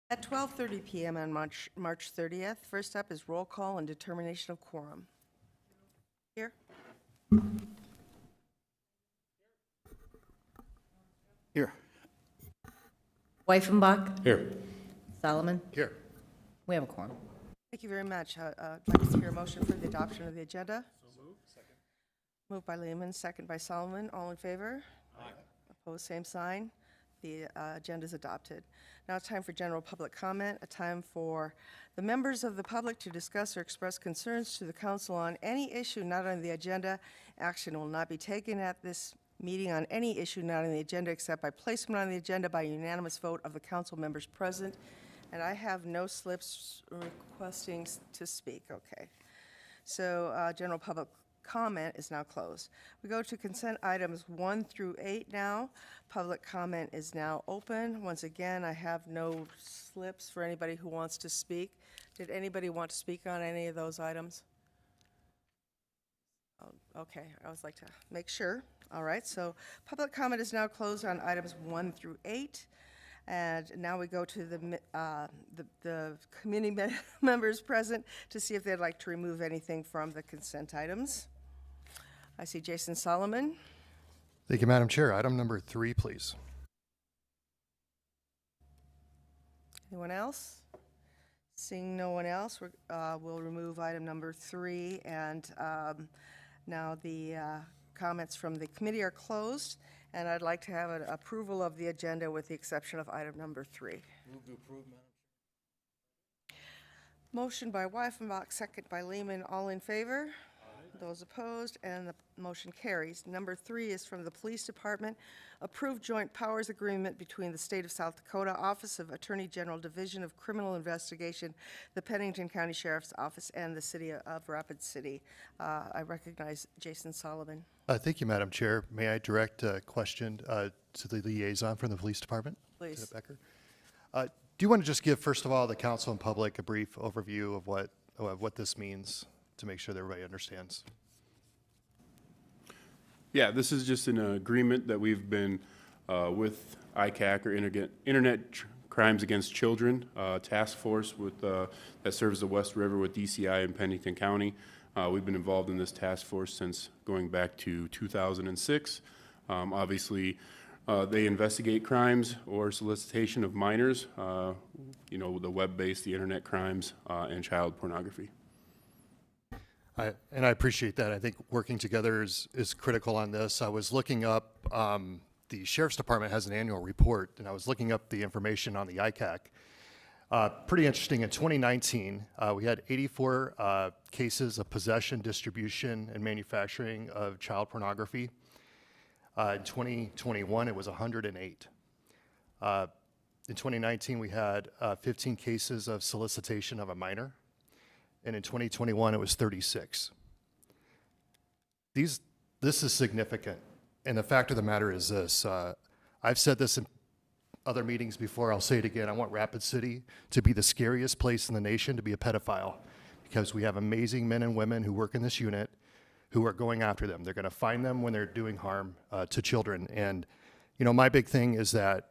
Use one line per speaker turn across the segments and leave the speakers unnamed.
At 12:30 p.m. on March 30th, first up is roll call and determination of quorum. Here.
Here.
Weifenbach,
Here.
Solomon.
Here.
We have a quorum.
Thank you very much. I'd like to hear a motion for the adoption of the agenda. So moved. Second. Moved by Lehman, second by Solomon. All in favor? Aye. Opposed, same sign. The agenda is adopted. Now it's time for general public comment, a time for the members of the public to discuss or express concerns to the council on any issue not on the agenda. Action will not be taken at this meeting on any issue not on the agenda except by placement on the agenda by unanimous vote of the council members present. And I have no slips requesting to speak. Okay. So general public comment is now closed. We go to consent items 1 through 8 now. Public comment is now open. Once again, I have no slips for anybody who wants to speak. Did anybody want to speak on any of those items? Oh, okay, I always like to make sure. All right, so public comment is now closed on items 1 through 8. And now we go to the committee members present to see if they'd like to remove anything from the consent items. I see Jason Solomon.
Thank you, Madam Chair. Item number 3, please.
Anyone else? Seeing no one else, we'll remove item number 3. And now the comments from the committee are closed. And I'd like to have an approval of the agenda with the exception of item number 3.
Move to approve, Madam Chair.
Motion by Weifenbach, second by Lehman. All in favor? Aye. Those opposed, and the motion carries. Number 3 is from the Police Department. Approved joint powers agreement between the State of South Dakota Office of Attorney General Division of Criminal Investigation, the Pennington County Sheriff's Office, and the City of Rapid City. I recognize Jason Solomon.
Thank you, Madam Chair. May I direct a question to the liaison from the Police Department?
Please.
Lieutenant Becker. Do you want to just give, first of all, the council and public a brief overview of what this means to make sure that everybody understands?
Yeah, this is just an agreement that we've been with ICAC, or Internet Crimes Against Children task force with that serves the West River with DCI in Pennington County. We've been involved in this task force since going back to 2006. Obviously, they investigate crimes or solicitation of minors, you know, the web-based, the internet crimes, and child pornography.
And I appreciate that. I think working together is critical on this. I was looking up, the Sheriff's Department has an annual report, and I was looking up the information on the ICAC. Pretty interesting. In 2019, we had 84 cases of possession, distribution, and manufacturing of child pornography. In 2021, it was 108. In 2019, we had 15 cases of solicitation of a minor. And in 2021, it was 36. This is significant. And the fact of the matter is this. I've said this in other meetings before. I'll say it again. I want Rapid City to be the scariest place in the nation to be a pedophile, because we have amazing men and women who work in this unit who are going after them. They're going to find them when they're doing harm to children. And, you know, my big thing is that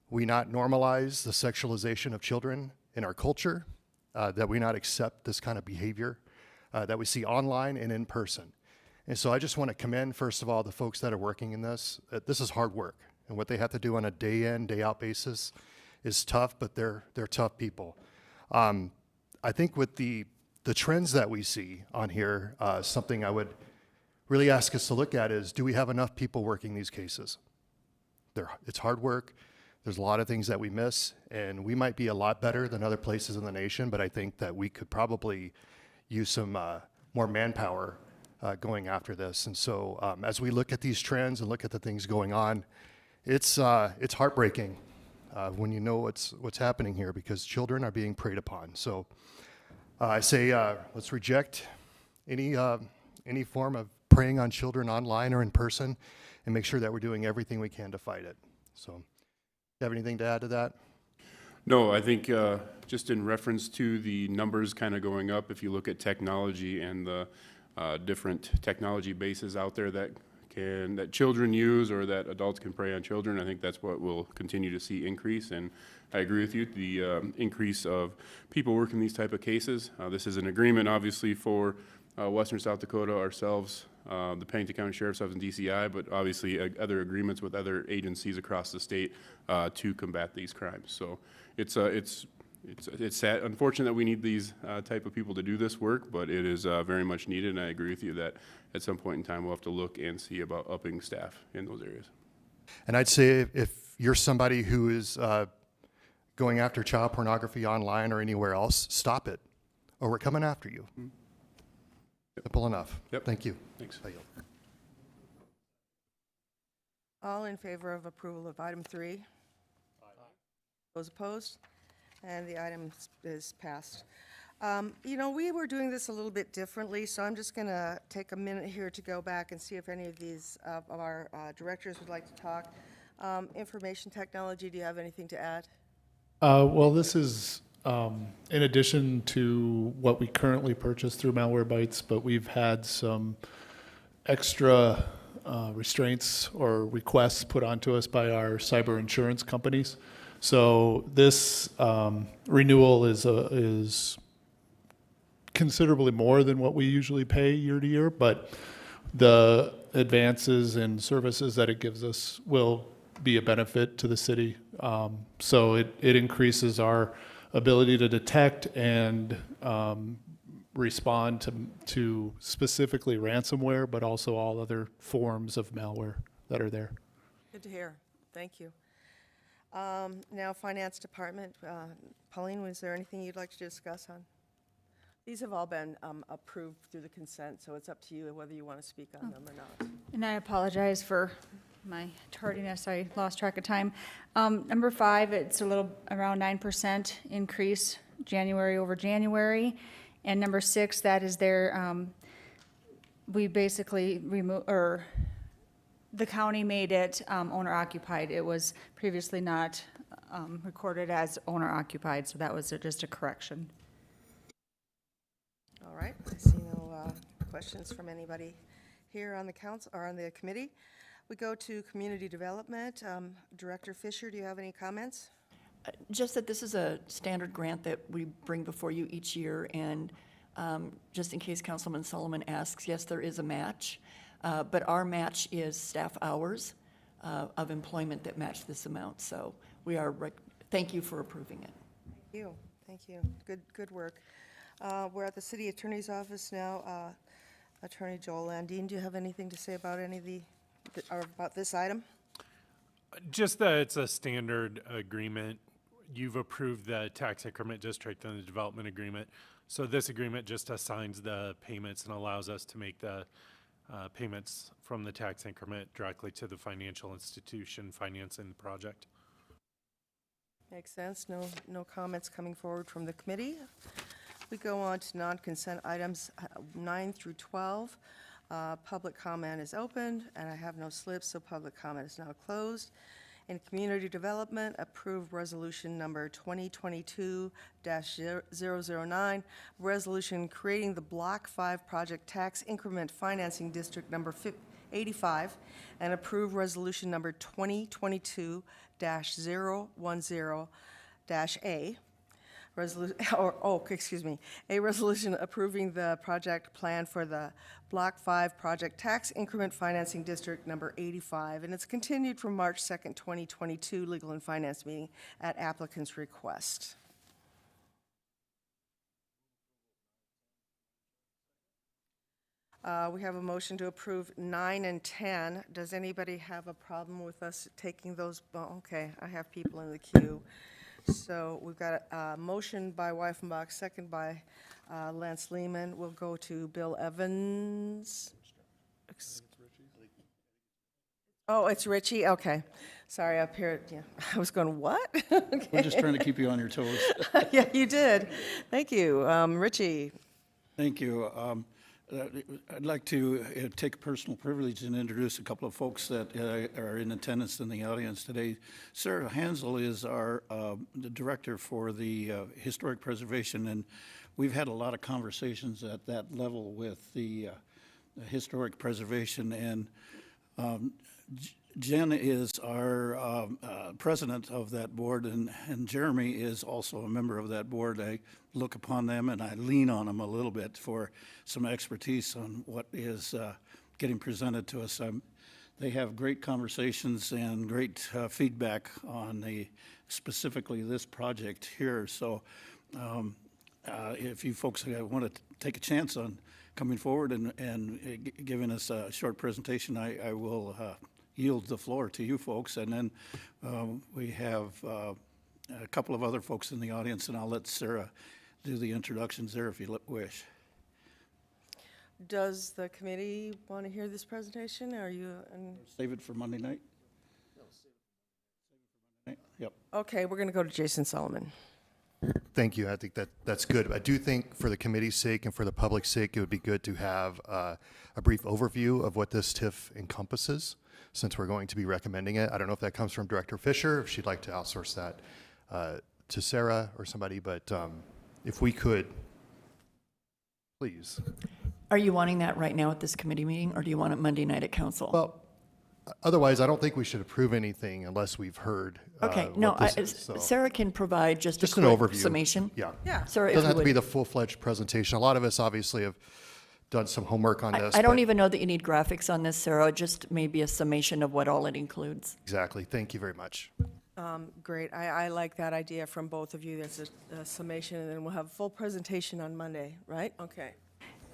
we not normalize the sexualization of children in our culture, that we not accept this kind of behavior that we see online and in person. And so I just want to commend, first of all, the folks that are working in this. This is hard work. And what they have to do on a day-in, day-out basis is tough, but they're tough people. I think with the trends that we see on here, something I would really ask us to look at is, do we have enough people working these cases? It's hard work. There's a lot of things that we miss, and we might be a lot better than other places in the nation, but I think that we could probably use some more manpower going after this. And so as we look at these trends and look at the things going on, it's heartbreaking when you know what's happening here, because children are being preyed upon. So I say let's reject any form of preying on children online or in person, and make sure that we're doing everything we can to fight it. So, do you have anything to add to that?
No, I think just in reference to the numbers kind of going up, if you look at technology and the different technology bases out there that that children use or that adults can prey on children. I think that's what we'll continue to see increase. And I agree with you, the increase of people working these type of cases. This is an agreement, obviously, for Western South Dakota, ourselves, the Pennington County Sheriff's Office and DCI, but obviously other agreements with other agencies across the state to combat these crimes. So it's sad, unfortunate that we need these type of people to do this work, but it is very much needed, and I agree with you that at some point in time we'll have to look and see about upping staff in those areas.
And I'd say if you're somebody who is going after child pornography online or anywhere else, stop it, or we're coming after you.
Mm-hmm.
Simple enough.
Yep.
Thank you.
Thanks.
I yield.
All in favor of approval of item 3? Aye. Those opposed? And the item is passed. You know, we were doing this a little bit differently, so I'm just going to take a minute here to go back and see if any of these of our directors would like to talk. Information technology, do you have anything to add?
Well, this is in addition to what we currently purchase through Malwarebytes, but we've had some extra restraints or requests put onto us by our cyber insurance companies. So this renewal is considerably more than what we usually pay year to year, but the advances and services that it gives us will be a benefit to the city. So it increases our ability to detect and respond to specifically ransomware, but also all other forms of malware that are there.
Good to hear. Thank you. Now, Finance Department. Pauline, was there anything you'd like to discuss on? These have all been approved through the consent, so it's up to you whether you want to speak on them or not.
And I apologize for my tardiness. I lost track of time. Number 5, it's a little around 9% increase January over January. And number 6, that is their, we basically the county made it owner occupied. It was previously not recorded as owner occupied, so that was just a correction.
All right. I see no questions from anybody here on the council or on the committee. We go to community development. Director Fisher, do you have any comments?
Just that this is a standard grant that we bring before you each year, and just in case Councilman Solomon asks, yes, there is a match, but our match is staff hours of employment that match this amount. So we are, thank you for approving it.
Thank you. Thank you. Good work. We're at the city attorney's office now. Attorney Joel Landine, do you have anything to say about any of or about this item?
Just that it's a standard agreement. You've approved the tax increment district and the development agreement. So this agreement just assigns the payments and allows us to make the payments from the tax increment directly to the financial institution financing the project.
Makes sense. No comments coming forward from the committee. We go on to non-consent items 9 through 12. Public comment is opened, and I have no slips, so public comment is now closed. In community development, approved resolution number 2022-009, resolution creating the Block 5 project tax increment financing district number 85, and approved resolution number 2022-010-A. A resolution approving the project plan for the Block 5 project tax increment financing district number 85, and it's continued from March 2nd, 2022 legal and finance meeting at applicant's request. We have a motion to approve 9 and 10. Does anybody have a problem with us taking those? Oh, okay, I have people in the queue. So we've got a motion by Weifenbach, second by Lance Lehman. We'll go to Bill Evans. Oh, it's Richie? Okay. Sorry, up here. Yeah. I was going, what? Okay.
We're just trying to keep you on your toes.
Yeah, you did. Thank you. Richie.
Thank you. I'd like to take personal privilege and introduce a couple of folks that are in attendance in the audience today. Sarah Hansel is the director for the historic preservation, and we've had a lot of conversations at that level with the historic preservation, and Jen is our president of that board, and Jeremy is also a member of that board. I look upon them and I lean on them a little bit for some expertise on what is getting presented to us. They have great conversations and great feedback on specifically this project here. So if you folks want to take a chance on coming forward and giving us a short presentation, I will yield the floor to you folks. And then we have a couple of other folks in the audience, and I'll let Sarah do the introductions there if you wish.
Does the committee want to hear this presentation? Are you?
Save it for Monday night? No, save it for Monday night. Yep.
Okay, we're going to go to Jason Solomon.
Thank you. I think that's good. I do think for the committee's sake and for the public's sake, it would be good to have a brief overview of what this TIF encompasses, since we're going to be recommending it. I don't know if that comes from Director Fisher, if she'd like to outsource that to Sarah or somebody, but if we could, please.
Are you wanting that right now at this committee meeting, or do you want it Monday night at council?
Well, otherwise, I don't think we should approve anything unless we've heard.
Okay, no,
what this is, so.
Sarah can provide just
Just
a
an
quick
overview.
summation.
Yeah.
Yeah.
Sarah,
It
if
doesn't
you
have to be
would.
the full-fledged presentation. A lot of us obviously have done some homework on this.
I don't
but-
even know that you need graphics on this, Sarah, just maybe a summation of what all it includes.
Exactly. Thank you very much.
Great. I like that idea from both of you. That's a summation, and then we'll have a full presentation on Monday, right? Okay.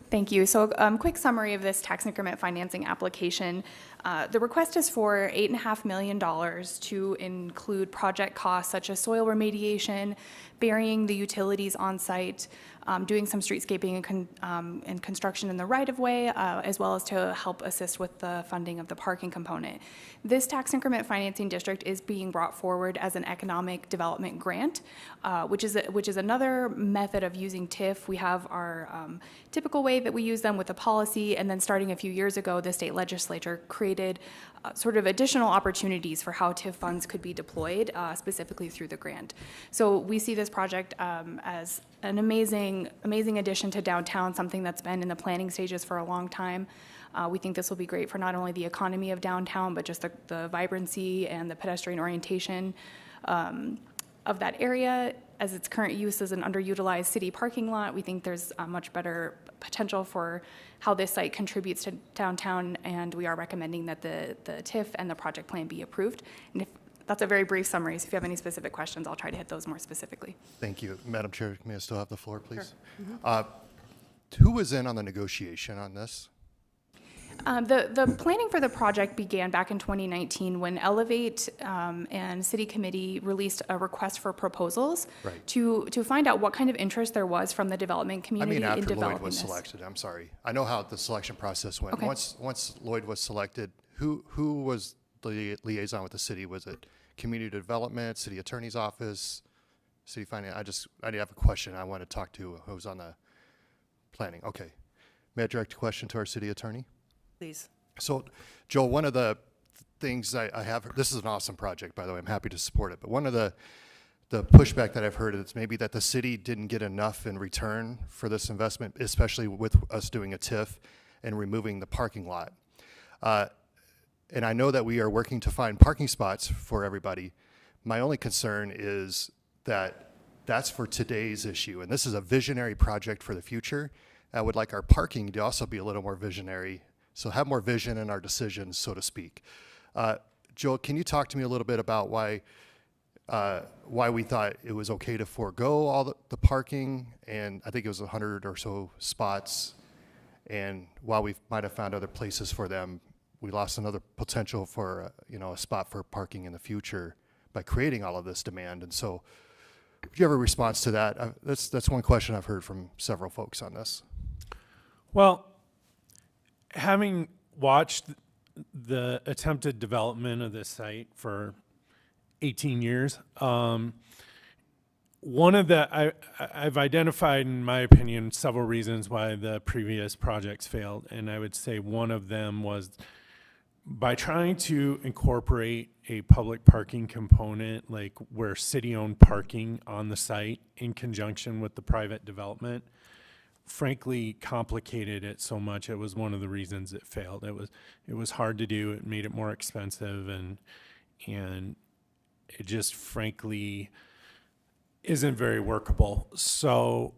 Thank you. So quick summary of this tax increment financing application. The request is for $8.5 million to include project costs such as soil remediation, burying the utilities on site, doing some streetscaping and construction in the right-of-way, as well as to help assist with the funding of the parking component. This tax increment financing district is being brought forward as an economic development grant, which is another method of using TIF. We have our typical way that we use them with the policy, and then starting a few years ago, the state legislature created sort of additional opportunities for how TIF funds could be deployed, specifically through the grant. So we see this project as an amazing addition to downtown, something that's been in the planning stages for a long time. We think this will be great for not only the economy of downtown, but just the vibrancy and the pedestrian orientation of that area. As its current use as an underutilized city parking lot, we think there's a much better potential for how this site contributes to downtown, and we are recommending that the TIF and the project plan be approved. And that's a very brief summary, so if you have any specific questions, I'll try to hit those more specifically.
Thank you. Madam Chair, may I still have the floor, please?
Sure. Mm-hmm.
Who was in on the negotiation on this?
The planning for the project began back in 2019 when Elevate and City Committee released a request for proposals
Right.
to find out what kind of interest there was from the development
I
community
mean,
in
after
developing
Lloyd was
this.
selected, I'm sorry. I know how the selection process went.
Okay.
Once Lloyd was selected, who was the liaison with the city? Was it community development, city attorney's office, city finance? I have a question I want to talk to who's on the planning. Okay. May I direct a question to our city attorney?
Please.
So, Joel, one of the things I have, this is an awesome project, by the way, I'm happy to support it, but one of the pushback that I've heard is maybe that the city didn't get enough in return for this investment, especially with us doing a TIF and removing the parking lot. And I know that we are working to find parking spots for everybody. My only concern is that that's for today's issue, and this is a visionary project for the future. I would like our parking to also be a little more visionary, so have more vision in our decisions, so to speak. Joel, can you talk to me a little bit about why we thought it was okay to forego all the parking, and I think it was 100 or so spots, and while we might have found other places for them, we lost another potential for a spot for parking in the future by creating all of this demand. And so, do you have a response to that? That's one question I've heard from several folks on this.
Well, having watched the attempted development of this site for 18 years, I've identified, in my opinion, several reasons why the previous projects failed. And I would say one of them was by trying to incorporate a public parking component, like where city-owned parking on the site in conjunction with the private development, frankly complicated it so much. It was one of the reasons it failed. It was hard to do. It made it more expensive, and it just frankly isn't very workable. So,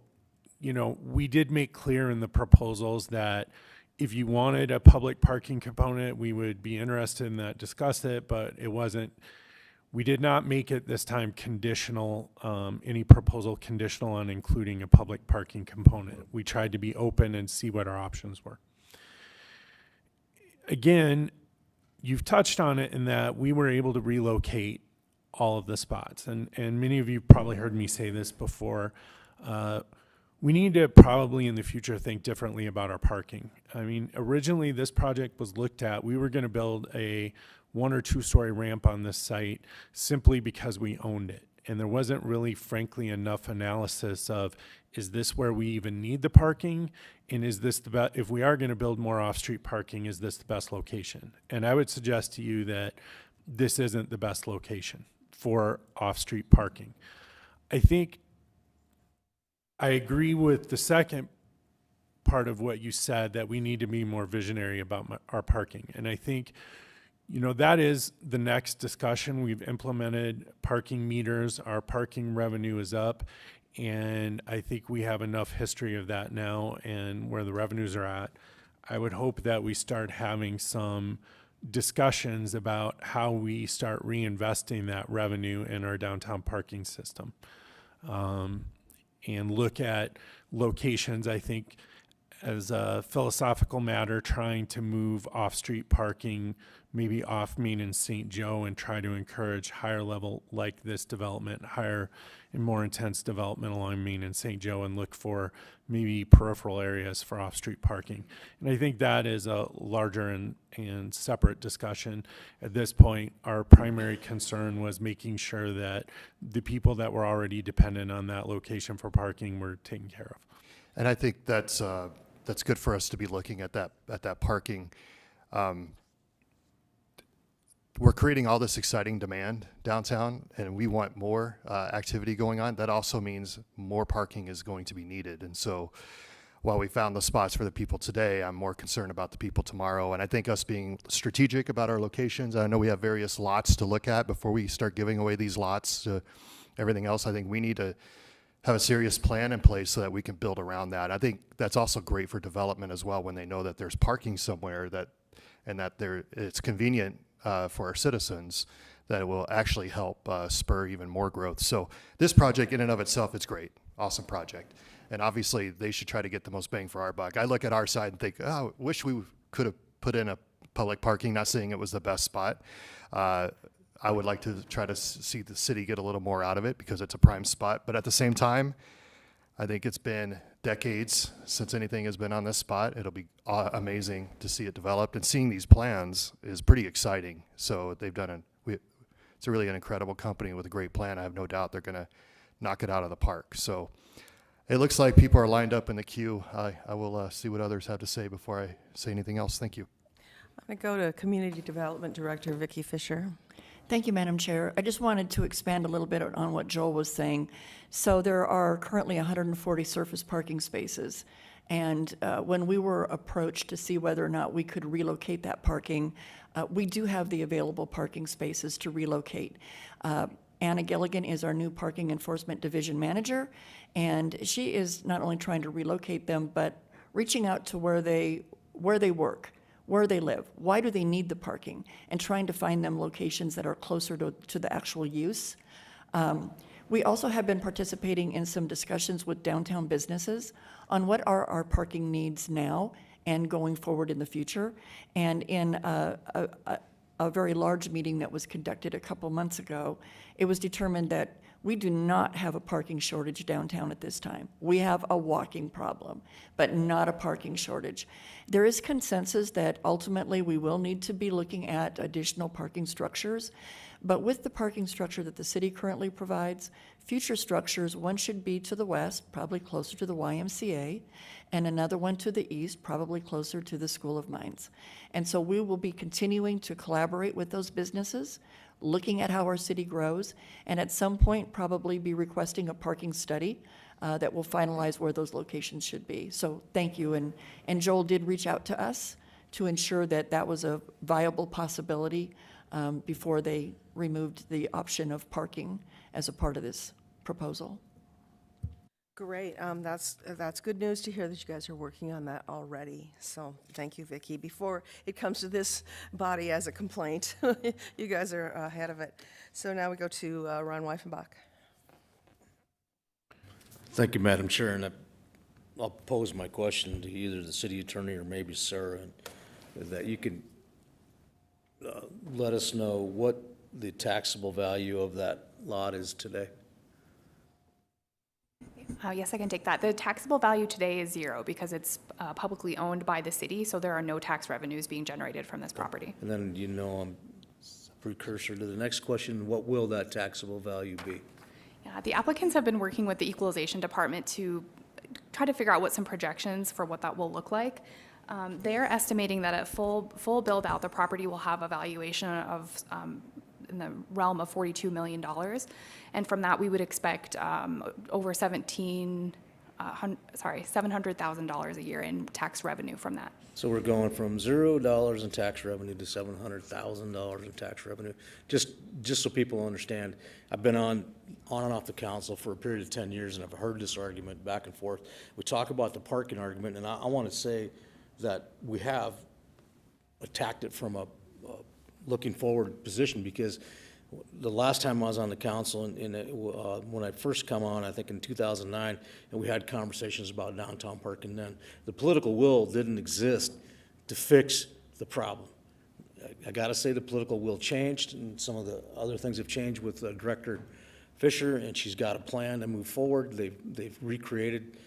you know, we did make clear in the proposals that if you wanted a public parking component, we would be interested in that, discuss it, but it wasn't. We did not make it this time conditional, any proposal conditional on including a public parking component. We tried to be open and see what our options were. Again, you've touched on it in that we were able to relocate all of the spots. And many of you probably heard me say this before. We need to probably in the future think differently about our parking. I mean, originally this project was looked at, we were going to build a 1 or 2 story ramp on this site simply because we owned it. And there wasn't really, frankly, enough analysis of, is this where we even need the parking? And is this the best, if we are going to build more off-street parking, is this the best location? And I would suggest to you that this isn't the best location for off-street parking. I think I agree with the second part of what you said, that we need to be more visionary about our parking. And I think, you know, that is the next discussion. We've implemented parking meters. Our parking revenue is up. And I think we have enough history of that now and where the revenues are at. I would hope that we start having some discussions about how we start reinvesting that revenue in our downtown parking system. And look at locations, I think, as a philosophical matter, trying to move off-street parking, maybe off Main and St. Joe, and try to encourage higher level like this development, higher and more intense development along Main and St. Joe, and look for maybe peripheral areas for off-street parking. And I think that is a larger and separate discussion. At this point, our primary concern was making sure that the people that were already dependent on that location for parking were taken care of.
And I think that's good for us to be looking at that parking. We're creating all this exciting demand downtown, and we want more activity going on. That also means more parking is going to be needed. And so while we found the spots for the people today, I'm more concerned about the people tomorrow. And I think us being strategic about our locations, I know we have various lots to look at before we start giving away these lots to everything else. I think we need to have a serious plan in place so that we can build around that. I think that's also great for development as well, when they know that there's parking somewhere and that it's convenient for our citizens, that it will actually help spur even more growth. So this project in and of itself is great, awesome project. And obviously they should try to get the most bang for our buck. I look at our side and think, oh, I wish we could have put in a public parking, not saying it was the best spot. I would like to try to see the city get a little more out of it because it's a prime spot. But at the same time, I think it's been decades since anything has been on this spot. It'll be amazing to see it developed, and seeing these plans is pretty exciting. So they've done it's really an incredible company with a great plan. I have no doubt they're going to knock it out of the park. So it looks like people are lined up in the queue. I will see what others have to say before I say anything else. Thank you.
I'm going to go to Community Development Director Vicki Fisher.
Thank you, Madam Chair. I just wanted to expand a little bit on what Joel was saying. So there are currently 140 surface parking spaces. And when we were approached to see whether or not we could relocate that parking, we do have the available parking spaces to relocate. Anna Gilligan is our new Parking Enforcement Division Manager, and she is not only trying to relocate them, but reaching out to where they work, where they live, why do they need the parking, and trying to find them locations that are closer to the actual use. We also have been participating in some discussions with downtown businesses on what are our parking needs now and going forward in the future. And in a very large meeting that was conducted a couple months ago, it was determined that we do not have a parking shortage downtown at this time. We have a walking problem, but not a parking shortage. There is consensus that ultimately we will need to be looking at additional parking structures, but with the parking structure that the city currently provides, future structures, one should be to the west, probably closer to the YMCA, and another one to the east, probably closer to the School of Mines. And so we will be continuing to collaborate with those businesses, looking at how our city grows, and at some point probably be requesting a parking study that will finalize where those locations should be. So thank you. And Joel did reach out to us to ensure that that was a viable possibility before they removed the option of parking as a part of this proposal.
Great. That's good news to hear that you guys are working on that already. So thank you, Vicki. Before it comes to this body as a complaint, you guys are ahead of it. So now we go to Ron Weifenbach.
Thank you, Madam Chair, and I'll pose my question to either the city attorney or maybe Sarah, and that you can let us know what the taxable value of that lot is today.
Yes, I can take that. The taxable value today is zero because it's publicly owned by the city, so there are no tax revenues being generated from this property.
And then, I'm a precursor to the next question, what will that taxable value be?
Yeah, the applicants have been working with the equalization department to try to figure out what some projections for what that will look like. They're estimating that at full build out, the property will have a valuation of in the realm of $42 million. And from that, we would expect over $700,000 a year in tax revenue from that.
So we're going from $0 in tax revenue to $700,000 in tax revenue. Just so people understand, I've been on and off the council for a period of 10 years, and I've heard this argument back and forth. We talk about the parking argument, and I want to say that we have attacked it from a looking forward position, because the last time I was on the council, when I first come on, I think in 2009, and we had conversations about downtown parking then, the political will didn't exist to fix the problem. I got to say the political will changed, and some of the other things have changed with Director Fisher, and she's got a plan to move forward. They've recreated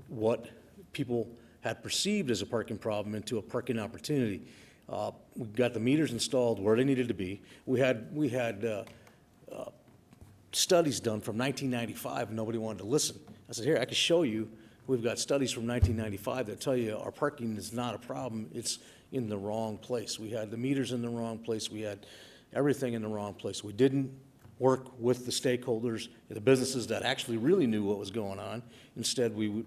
what people had perceived as a parking problem into a parking opportunity. We got the meters installed where they needed to be. We had studies done from 1995, and nobody wanted to listen. I said, here, I can show you. We've got studies from 1995 that tell you our parking is not a problem. It's in the wrong place. We had the meters in the wrong place. We had everything in the wrong place. We didn't work with the stakeholders, the businesses that actually really knew what was going on. Instead, we would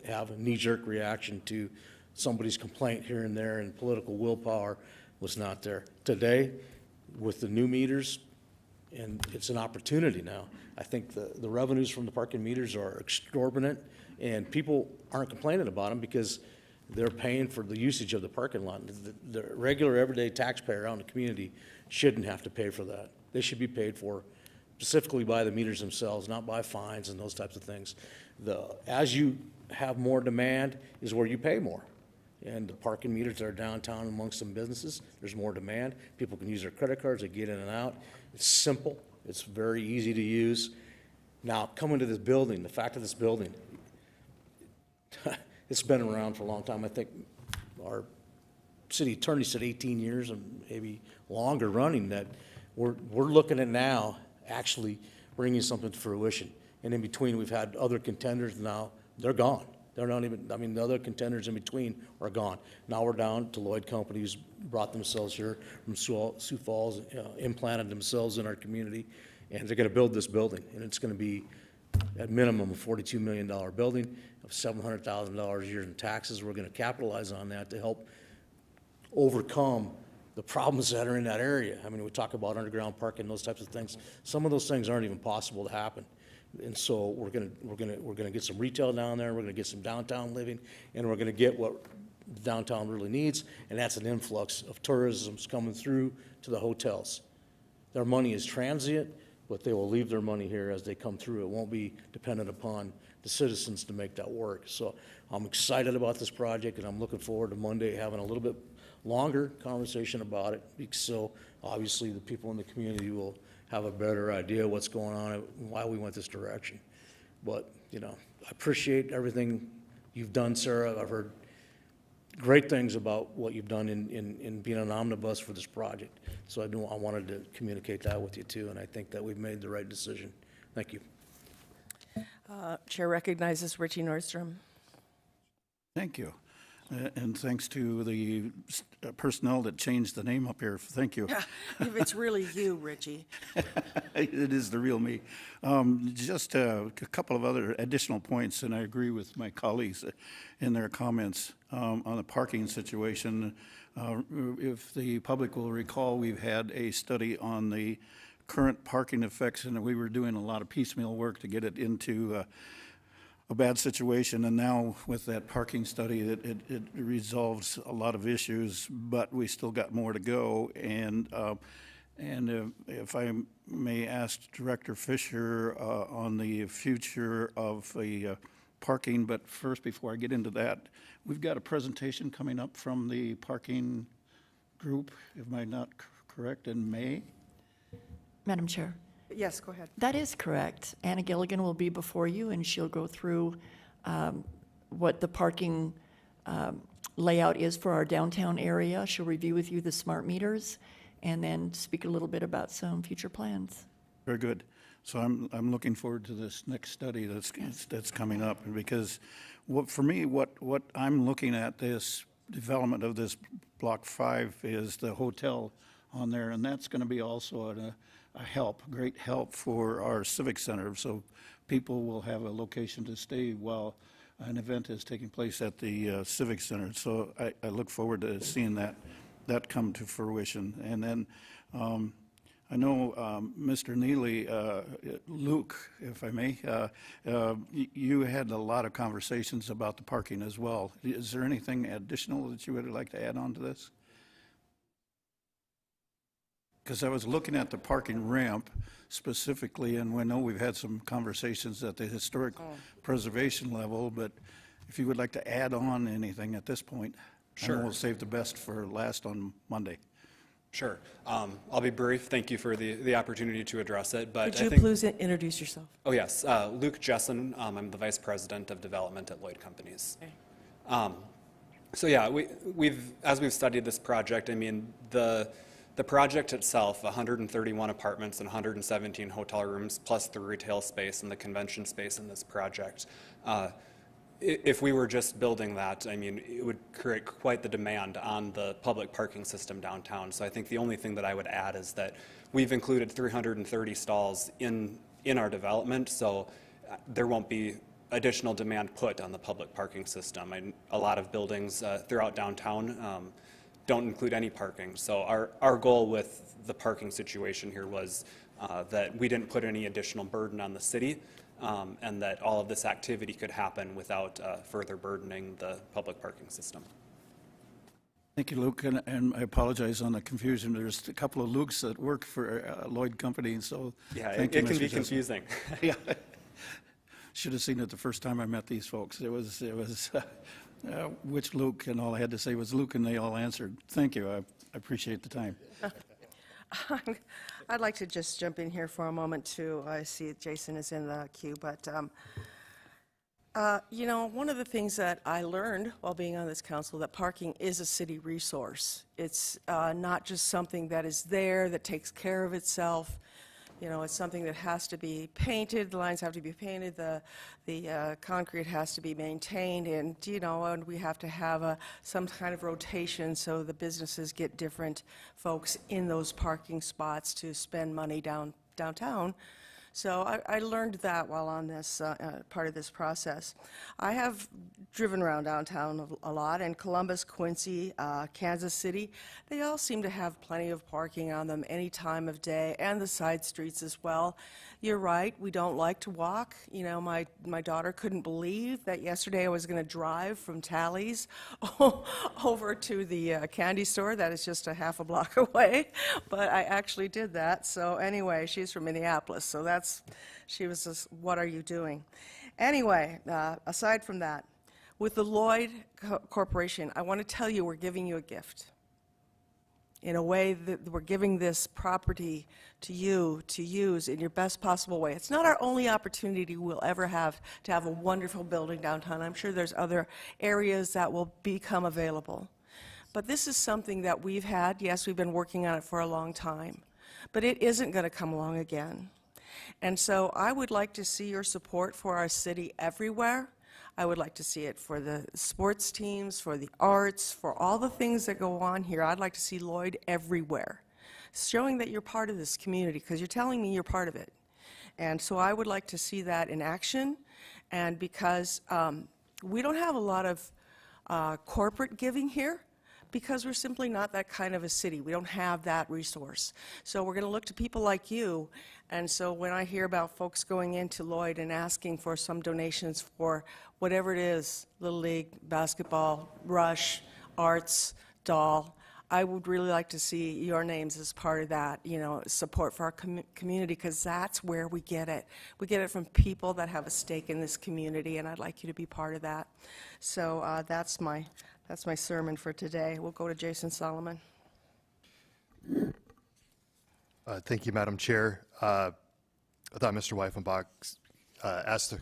have a knee-jerk reaction to somebody's complaint here and there, and political willpower was not there. Today, with the new meters, and it's an opportunity now. I think the revenues from the parking meters are exorbitant, and people aren't complaining about them because they're paying for the usage of the parking lot. The regular everyday taxpayer out in the community shouldn't have to pay for that. They should be paid for specifically by the meters themselves, not by fines and those types of things. As you have more demand is where you pay more. And the parking meters that are downtown amongst some businesses, there's more demand. People can use their credit cards, they get in and out. It's simple, it's very easy to use. Now, coming to this building, the fact of this building, it's been around for a long time. I think our city attorney said 18 years and maybe longer running, that we're looking at now actually bringing something to fruition. And in between, we've had other contenders now, they're gone. They're not even, the other contenders in between are gone. Now we're down to Lloyd Company, who's brought themselves here from Sioux Falls, implanted themselves in our community, and they're going to build this building. And it's going to be, at minimum, a $42 million building of $700,000 a year in taxes. We're going to capitalize on that to help overcome the problems that are in that area. I mean, we talk about underground parking, those types of things. Some of those things aren't even possible to happen. And so we're gonna get some retail down there. We're gonna get some downtown living, and we're gonna get what downtown really needs, and that's an influx of tourism coming through to the hotels. Their money is transient, but they will leave their money here as they come through. It won't be dependent upon the citizens to make that work. So I'm excited about this project, and I'm looking forward to Monday having a little bit longer conversation about it. So obviously the people in the community will have a better idea what's going on and why we went this direction. But, I appreciate everything you've done, Sarah. I've heard great things about what you've done in being an omnibus for this project. So I wanted to communicate that with you too, and I think that we've made the right decision. Thank you.
Chair recognizes Richie Nordstrom.
Thank you. And thanks to the personnel that changed the name up here. Thank you.
If it's really you, Richie.
It is the real me. Just a couple of other additional points, and I agree with my colleagues in their comments on the parking situation. If the public will recall, we've had a study on the current parking effects, and we were doing a lot of piecemeal work to get it into a bad situation, and now with that parking study, it resolves a lot of issues, but we still got more to go. And if I may ask Director Fisher on the future of the parking, but first, before I get into that, we've got a presentation coming up from the parking group, am I not correct, in May?
Madam Chair.
Yes, go ahead.
That is correct. Anna Gilligan will be before you, and she'll go through what the parking layout is for our downtown area. She'll review with you the smart meters, and then speak a little bit about some future plans.
Very good. So I'm looking forward to this next study that's coming up, because for me, what I'm looking at this development of this Block 5 is the hotel on there, and that's going to be also a great help for our civic center, so people will have a location to stay while an event is taking place at the civic center. So I look forward to seeing that come to fruition. And then I know Mr. Neely, Luke, if I may, you had a lot of conversations about the parking as well. Is there anything additional that you would like to add on to this? Because I was looking at the parking ramp specifically, and we know we've had some conversations at the historic preservation level, but if you would like to add on anything at this point,
Sure.
and we'll save the best for last on Monday.
Sure. I'll be brief. Thank you for the opportunity to address it. But
Could you please introduce yourself?
Oh, yes. Luke Jessen. I'm the Vice President of Development at Lloyd Companies.
Okay.
So yeah, as we've studied this project, I mean, the project itself, 131 apartments and 117 hotel rooms, plus the retail space and the convention space in this project. If we were just building that, I mean, it would create quite the demand on the public parking system downtown. So I think the only thing that I would add is that we've included 330 stalls in our development, so there won't be additional demand put on the public parking system. A lot of buildings throughout downtown don't include any parking. So our goal with the parking situation here was that we didn't put any additional burden on the city, and that all of this activity could happen without further burdening the public parking system.
Thank you, Luke, and I apologize on the confusion. There's a couple of Lukes that work for Lloyd Company, so
yeah,
thank
it
you,
can
Mr.
be
Jessen.
confusing.
Yeah, should have seen it the first time I met these folks. It was which Luke, and all I had to say was Luke, and they all answered. Thank you. I appreciate the time.
I'd like to just jump in here for a moment, too. I see that Jason is in the queue, but, you know, one of the things that I learned while being on this council, that parking is a city resource. It's not just something that is there, that takes care of itself. You know, it's something that has to be painted, the lines have to be painted, the concrete has to be maintained, and, you know, and we have to have some kind of rotation so the businesses get different folks in those parking spots to spend money downtown. So I learned that while on this part of this process. I have driven around downtown a lot, and Columbus, Quincy, Kansas City, they all seem to have plenty of parking on them any time of day, and the side streets as well. You're right, we don't like to walk. You know, my daughter couldn't believe that yesterday I was going to drive from Tally's over to the candy store that is just a half a block away, but I actually did that. So anyway, she's from Minneapolis, so she was just, what are you doing? Anyway, aside from that, with the Lloyd Corporation, I want to tell you we're giving you a gift. In a way that we're giving this property to you to use in your best possible way. It's not our only opportunity we'll ever have to have a wonderful building downtown. I'm sure there's other areas that will become available. But this is something that we've had. Yes, we've been working on it for a long time, but it isn't going to come along again. And so I would like to see your support for our city everywhere. I would like to see it for the sports teams, for the arts, for all the things that go on here. I'd like to see Lloyd everywhere, showing that you're part of this community, because you're telling me you're part of it. And so I would like to see that in action, and because we don't have a lot of corporate giving here, because we're simply not that kind of a city. We don't have that resource. So we're going to look to people like you. And so when I hear about folks going into Lloyd and asking for some donations for whatever it is, Little League, basketball, Rush, arts, doll, I would really like to see your names as part of that, you know, support for our community, because that's where we get it. We get it from people that have a stake in this community, and I'd like you to be part of that. So that's my sermon for today. We'll go to Jason Solomon.
Thank you, Madam Chair. I thought Mr. Weifenbach asked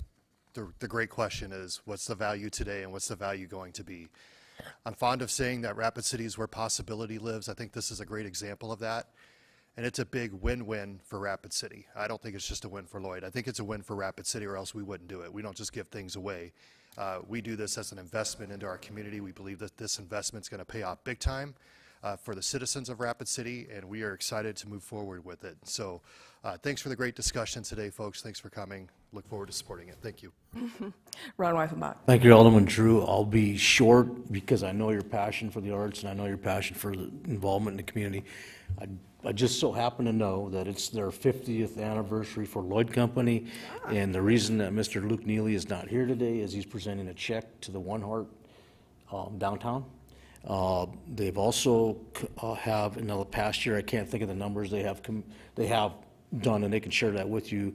the great question is, what's the value today and what's the value going to be? I'm fond of saying that Rapid City is where possibility lives. I think this is a great example of that. And it's a big win-win for Rapid City. I don't think it's just a win for Lloyd. I think it's a win for Rapid City, or else we wouldn't do it. We don't just give things away. We do this as an investment into our community. We believe that this investment is going to pay off big time for the citizens of Rapid City, and we are excited to move forward with it. So thanks for the great discussion today, folks. Thanks for coming. Look forward to supporting it. Thank you.
Ron Weifenbach.
Thank you, Alderman Drew. I'll be short because I know your passion for the arts and I know your passion for the involvement in the community. I just so happen to know that it's their 50th anniversary for Lloyd Company, and the reason that Mr. Luke Neely is not here today is he's presenting a check to the One Heart downtown. They've also have in the past year, I can't think of the numbers they have done, and they can share that with you,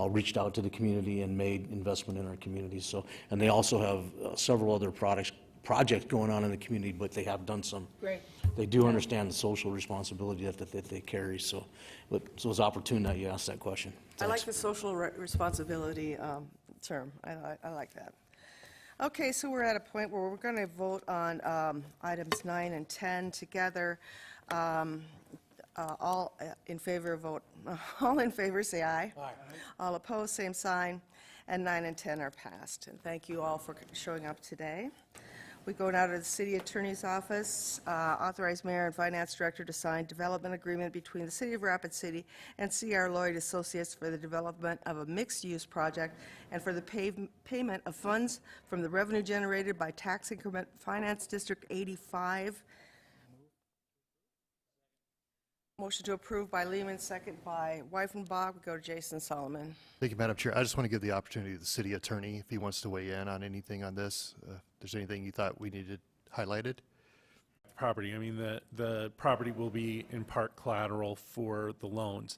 reached out to the community and made investment in our community. So, and they also have several other projects going on in the community, but they have done some.
Great.
They do understand the social responsibility that they carry. So it's opportune that you asked that question.
I like the social responsibility term. I like that. Okay, so we're at a point where we're going to vote on items 9 and 10 together. All in favor vote. All in favor say aye. Aye. All opposed, same sign. And 9 and 10 are passed. And thank you all for showing up today. We go now to the City Attorney's Office. Authorize Mayor and Finance Director to sign development agreement between the City of Rapid City and C.R. Lloyd Associates for the development of a mixed-use project and for the payment of funds from the revenue generated by Tax Increment Finance District 85. Motion to approve by Lehman, second by Weifenbach. We go to Jason Solomon.
Thank you, Madam Chair. I just want to give the opportunity to the city attorney if he wants to weigh in on anything on this. If there's anything you thought we needed highlighted.
Property, I mean, the property will be in part collateral for the loans.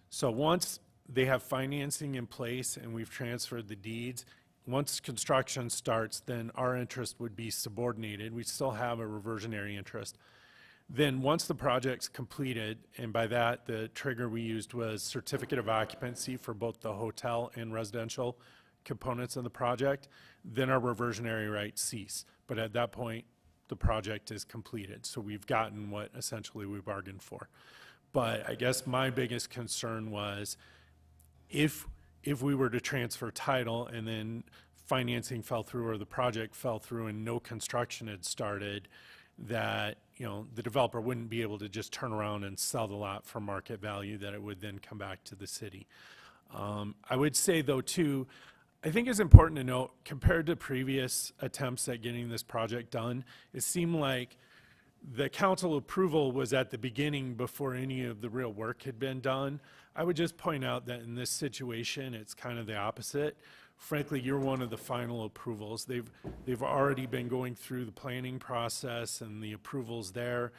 So once they have financing in place and we've transferred the deeds, once construction starts, then our interest would be subordinated. We still have a reversionary interest. Then once the project's completed, and by that the trigger we used was certificate of occupancy for both the hotel and residential components of the project, then our reversionary rights cease. But at that point, the project is completed. So we've gotten what essentially we bargained for. But I guess my biggest concern was if we were to transfer title and then financing fell through or the project fell through and no construction had started, that, you know, the developer wouldn't be able to just turn around and sell the lot for market value, that it would then come back to the city. I would say, though, too, I think it's important to note, compared to previous attempts at getting this project done, it seemed like the council approval was at the beginning before any of the real work had been done. I would just point out that in this situation, it's kind of the opposite. Frankly, you're one of the final approvals. They've already been going through the planning process and the approvals there.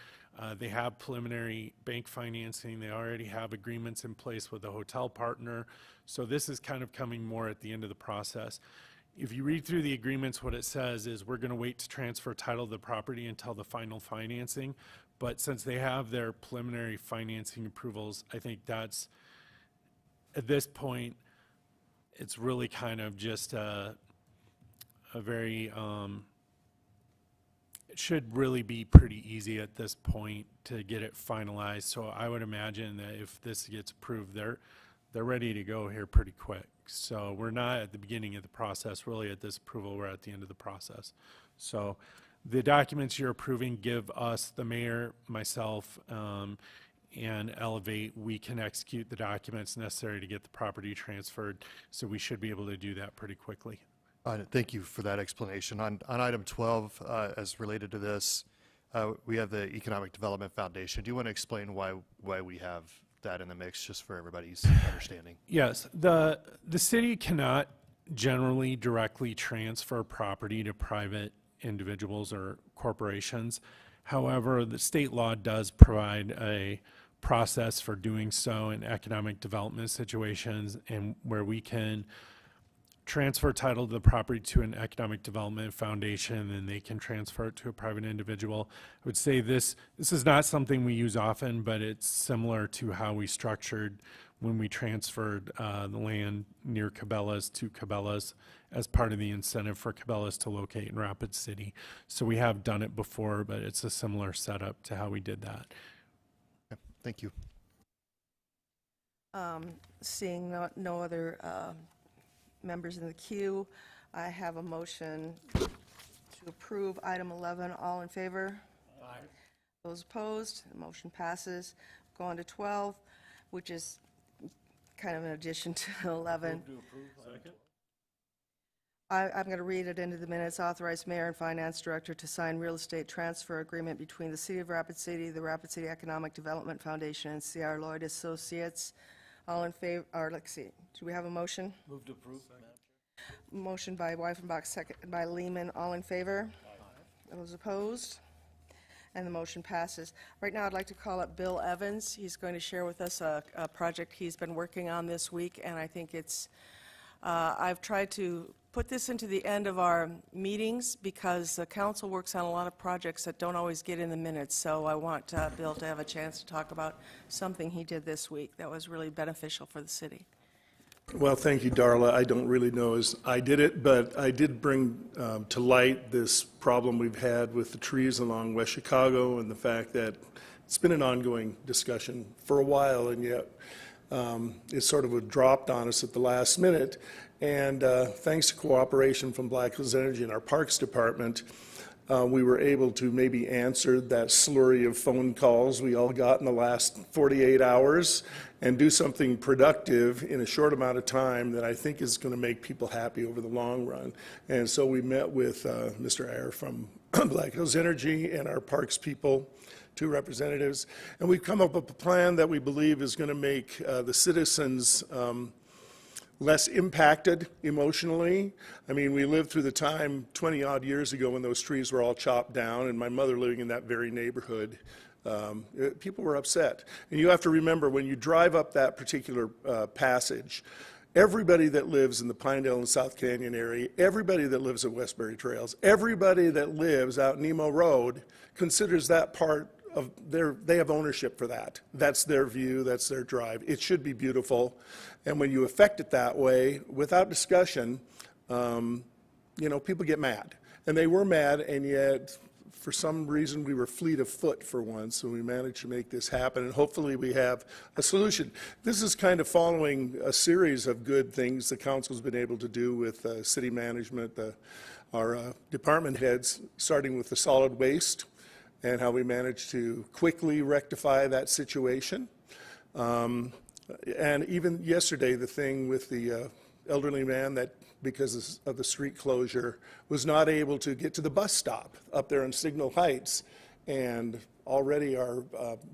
They have preliminary bank financing. They already have agreements in place with the hotel partner. So this is kind of coming more at the end of the process. If you read through the agreements, what it says is we're going to wait to transfer title of the property until the final financing. But since they have their preliminary financing approvals, I think that's, at this point, it's really kind of just a very, it should really be pretty easy at this point to get it finalized. So I would imagine that if this gets approved, they're ready to go here pretty quick. So we're not at the beginning of the process, really at this approval, we're at the end of the process. So the documents you're approving give us, the mayor, myself, and Elevate, we can execute the documents necessary to get the property transferred. So we should be able to do that pretty quickly.
Thank you for that explanation. On item 12, as related to this, we have the Economic Development Foundation. Do you want to explain why we have that in the mix, just for everybody's understanding?
Yes, the city cannot generally directly transfer property to private individuals or corporations. However, the state law does provide a process for doing so in economic development situations, and where we can transfer title to the property to an economic development foundation, and they can transfer it to a private individual. I would say this is not something we use often, but it's similar to how we structured when we transferred the land near Cabela's to Cabela's as part of the incentive for Cabela's to locate in Rapid City. So we have done it before, but it's a similar setup to how we did that.
Okay, thank you.
Seeing no other members in the queue, I have a motion to approve item 11. All in favor? Aye. Those opposed? The motion passes. Go on to 12, which is kind of an addition to 11. I'm going to read it into the minutes. Authorize mayor and finance director to sign real estate transfer agreement between the City of Rapid City, the Rapid City Economic Development Foundation, and C.R. Lloyd Associates. All in favor, or let's see, do we have a motion?
Move to approve.
Motion by Weifenbach, second by Lehman. All in favor? Aye. Those opposed? And the motion passes. Right now, I'd like to call up Bill Evans. He's going to share with us a project he's been working on this week, and I think it's, I've tried to put this into the end of our meetings because the council works on a lot of projects that don't always get in the minutes, so I want Bill to have a chance to talk about something he did this week that was really beneficial for the city.
Well, thank you, Darla. I don't really know as I did it, but I did bring to light this problem we've had with the trees along West Chicago and the fact that it's been an ongoing discussion for a while, and yet it sort of dropped on us at the last minute. And thanks to cooperation from Black Hills Energy and our Parks Department, we were able to maybe answer that slurry of phone calls we all got in the last 48 hours and do something productive in a short amount of time that I think is going to make people happy over the long run. And so we met with Mr. Ayer from Black Hills Energy and our parks people, 2 representatives, and we've come up with a plan that we believe is going to make the citizens less impacted emotionally. I mean, we lived through the time 20-odd years ago when those trees were all chopped down, and my mother living in that very neighborhood, people were upset. And you have to remember, when you drive up that particular passage, everybody that lives in the Pinedale and South Canyon area, everybody that lives at Westbury Trails, everybody that lives out Nemo Road considers that part of they have ownership for that. That's their view, that's their drive. It should be beautiful. And when you affect it that way, without discussion, you know, people get mad. And they were mad, and yet, for some reason, we were fleet of foot for once, and we managed to make this happen, and hopefully we have a solution. This is kind of following a series of good things the council's been able to do with city management, our department heads, starting with the solid waste, and how we managed to quickly rectify that situation. And even yesterday, the thing with the elderly man that, because of the street closure, was not able to get to the bus stop up there in Signal Heights. And already our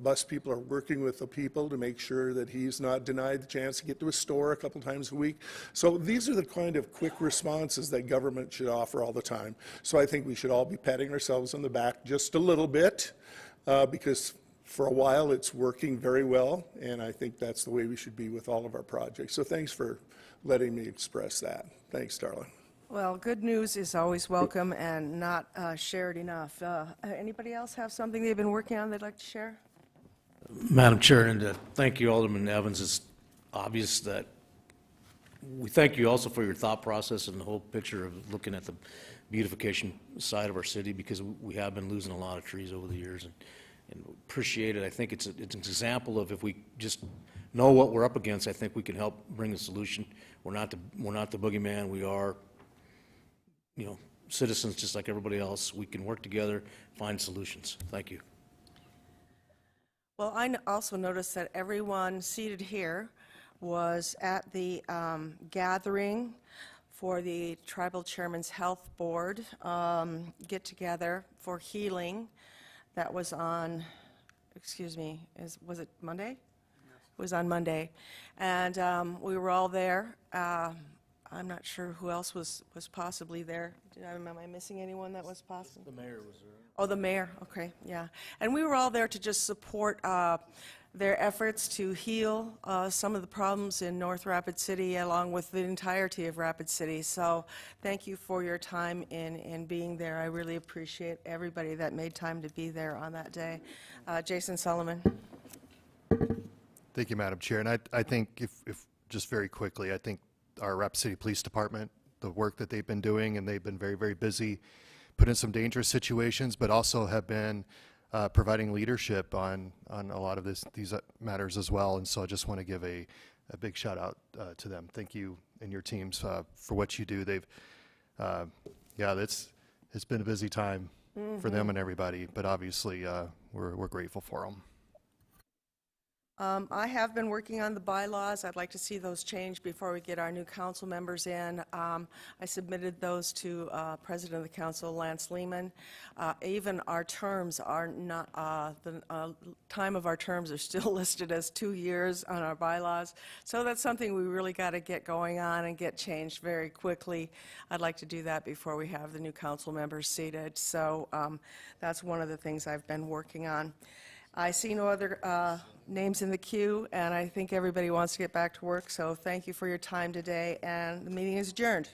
bus people are working with the people to make sure that he's not denied the chance to get to a store a couple times a week. So these are the kind of quick responses that government should offer all the time. So I think we should all be patting ourselves on the back just a little bit, because for a while it's working very well, and I think that's the way we should be with all of our projects. So thanks for letting me express that. Thanks, darling.
Well, good news is always welcome and not shared enough. Anybody else have something they've been working on they'd like to share?
Madam Chair, and thank you, Alderman Evans. It's obvious that we thank you also for your thought process and the whole picture of looking at the beautification side of our city, because we have been losing a lot of trees over the years. and appreciate it. I think it's an example of if we just know what we're up against, I think we can help bring a solution. We're not the boogeyman. We are, citizens just like everybody else. We can work together, find solutions. Thank you.
Well, I also noticed that everyone seated here was at the gathering for the Tribal Chairman's Health Board get-together for healing. That was on, was it Monday? It was on Monday. And we were all there. I'm not sure who else was possibly there. Am I missing anyone that was possible?
The mayor was there.
Oh, the mayor, okay, yeah. And we were all there to just support their efforts to heal some of the problems in North Rapid City, along with the entirety of Rapid City. So thank you for your time in being there. I really appreciate everybody that made time to be there on that day. Jason Solomon.
Thank you, Madam Chair. And I think if just very quickly, I think our Rapid City Police Department, the work that they've been doing, and they've been very, very busy, put in some dangerous situations, but also have been providing leadership on a lot of these matters as well. And so I just want to give a big shout out to them. Thank you and your teams for what you do. They've, it's been a busy time for them and everybody, but obviously we're grateful for them.
I have been working on the bylaws. I'd like to see those changed before we get our new council members in. I submitted those to President of the Council, Lance Lehman. Even our terms are not, the time of our terms are still listed as 2 years on our bylaws. So that's something we really got to get going on and get changed very quickly. I'd like to do that before we have the new council members seated. So that's one of the things I've been working on. I see no other names in the queue, and I think everybody wants to get back to work, so thank you for your time today, and the meeting is adjourned.